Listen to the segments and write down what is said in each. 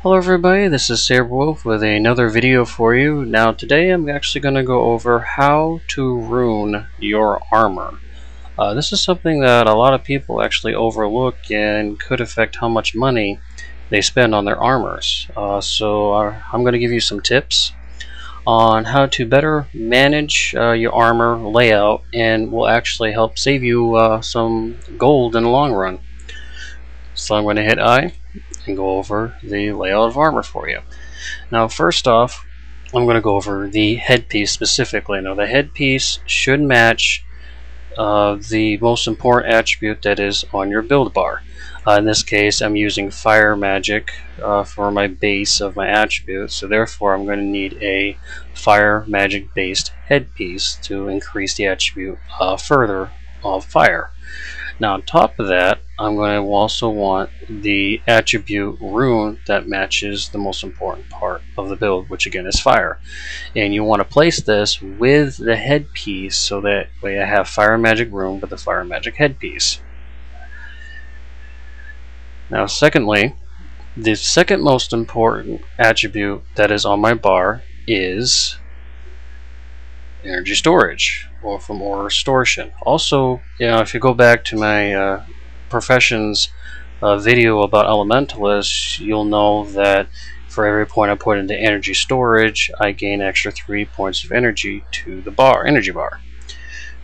Hello everybody, this is Saberwolf with another video for you. Now today I'm actually going to go over how to rune your armor. This is something that a lot of people actually overlook and could affect how much money they spend on their armors. I'm going to give you some tips on how to better manage your armor layout, and will actually help save you some gold in the long run. So I'm going to hit I and go over the layout of armor for you. Now first off, I'm going to go over the headpiece specifically. Now the headpiece should match the most important attribute that is on your build bar. In this case I'm using fire magic for my base of my attribute, so therefore I'm going to need a fire magic based headpiece to increase the attribute further of fire. Now on top of that, I'm going to also want the attribute rune that matches the most important part of the build, which again is fire. And you want to place this with the headpiece, so that way I have fire magic rune with the fire magic headpiece. Now secondly, the second most important attribute that is on my bar is energy storage, or from ore restoration. Also, if you go back to my professions video about elementalists, you'll know that for every point I put into energy storage, I gain extra 3 points of energy to the energy bar.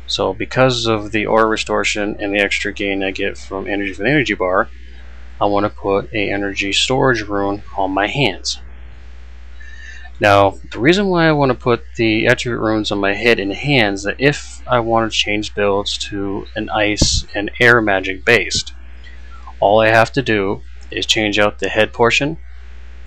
So because of the ore restoration and the extra gain I get from energy from the energy bar, I want to put a energy storage rune on my hands. Now, the reason why I want to put the attribute runes on my head and hands, that if I want to change builds to an ice and air magic based, all I have to do is change out the head portion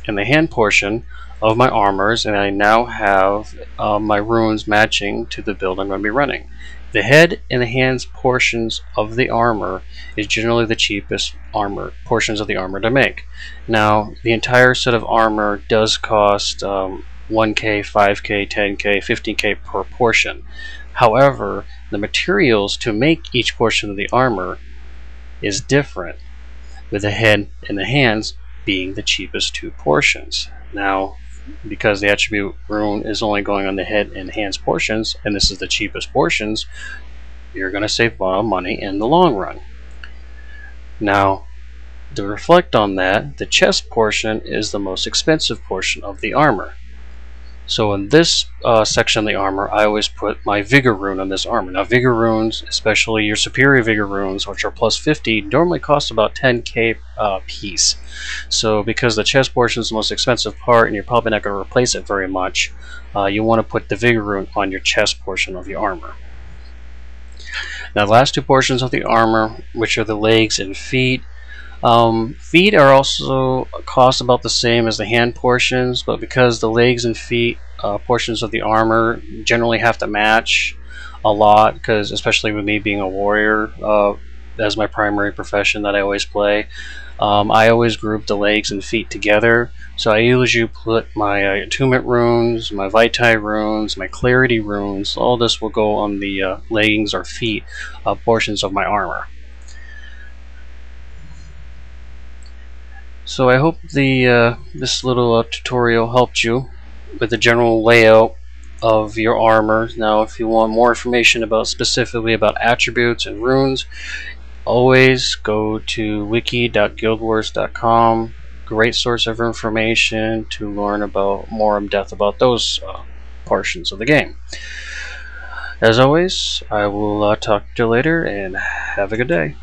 and the hand portion of my armors, and I now have my runes matching to the build I'm going to be running. The head and the hands portions of the armor is generally the cheapest portions of the armor to make. Now, the entire set of armor does cost 1k, 5k, 10k, 15k per portion. However, the materials to make each portion of the armor is different, with the head and the hands being the cheapest two portions. Now, because the attribute rune is only going on the head and hands portions, and this is the cheapest portions, you're going to save a lot of money in the long run. Now, to reflect on that, the chest portion is the most expensive portion of the armor. So in this section of the armor, I always put my vigor rune on this armor. Now vigor runes, especially your superior vigor runes, which are plus 50, normally cost about 10k piece. So because the chest portion is the most expensive part, and you're probably not going to replace it very much, you want to put the vigor rune on your chest portion of your armor. Now the last two portions of the armor, which are the legs and feet, feet are also cost about the same as the hand portions, but because the legs and feet portions of the armor generally have to match a lot, because especially with me being a warrior as my primary profession that I always play, I always group the legs and feet together. So I usually put my attunement runes, my vitae runes, my clarity runes, all this will go on the leggings or feet portions of my armor. So I hope this little tutorial helped you with the general layout of your armor. Now if you want more information specifically about attributes and runes, always go to wiki.guildwars.com. Great source of information to learn about more in depth about those portions of the game. As always, I will talk to you later, and have a good day.